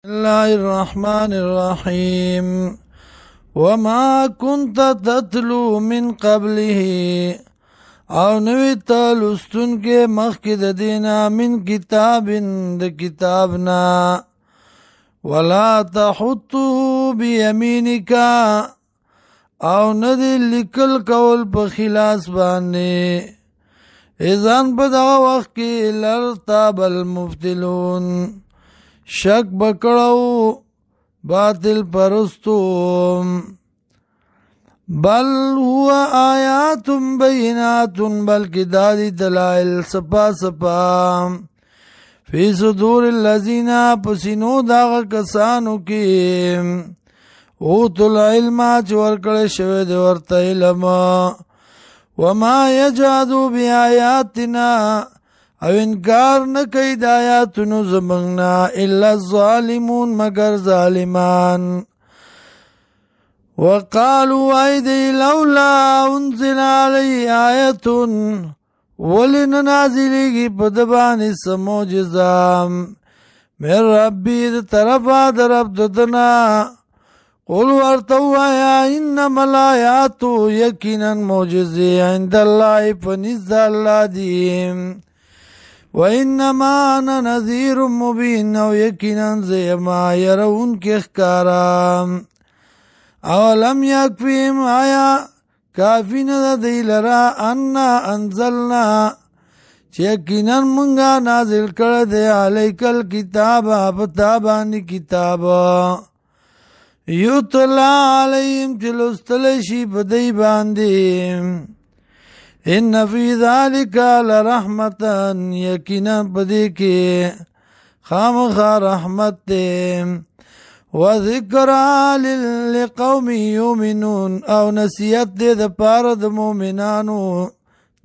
الله الرحمن الرحيم وما كنت تتلو من قبله او نوی تلستون کے مخی د دینا من کتاب د کتابنا ولا تحطه بیمینکا او ندی لکل کول په خلاص باندې اذن په دغه وخت کې لرتاب المبتلون شک بکړو باطل پرستو بل هو آیات بینات بلکې دادی دلائل سپا سپا فی صدور الذین پسینو داغ کسانو کی اوتو العلم چور کړه شوی دی ورته علم وما یجادو بی آیاتنا او انکار نکی د آیاتونو زمنگنا الا الظالمون مگر ظالمان وقالوا ایدی لولا انزل علی آیتون ولن نازلیگی پدبانی سموجزام من ربی د طرفا در رب ددنا قل ورتو آیا انما الآیاتو یقینا موجزی عند اللہ فنزد اللہ دیم وَإِنَّمَا أَنَا نَذِيرٌ مُبِينٌ او یقینا زیما يرون کی اخکارام اولم یکفیم آیا کافی ندا دی لرا انا انزلنا چه یقینا منگا نازل کرده علیکل کتابا پتابانی کتابا یتلا علیهم چلستلشی بدی باندیم ان فی ذالک لرحمتا یقینا پدی کی خامخا رحمت دے وذکرا لقوم یومنون او نصیحت دے د پاره د مؤمنانو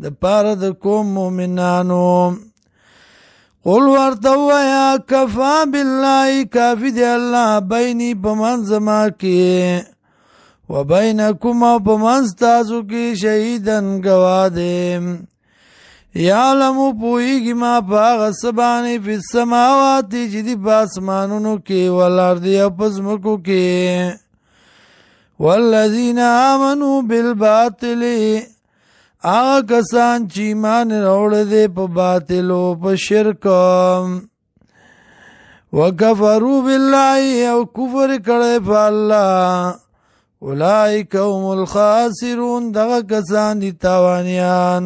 د پاره د کوم مؤمنانو قل ورتو یا کفا بالله کافی دی الله بینی بمن زما کی وبینکم او بمنز تاسو کی شهیدن گوادم یعلمو پوئیگی ما پاغ سبانی فی السماواتی جدی باسمانونو کی والارضی او پزمکو کی والذین آمنو بالباطلی آغا کسان چی ایمان روڑ دے پا باطلو پا شرکم وکفرو باللہ او کفر کڑے پا اللہ اولئک هم الخاسرون دغه کسان دي تاوانیان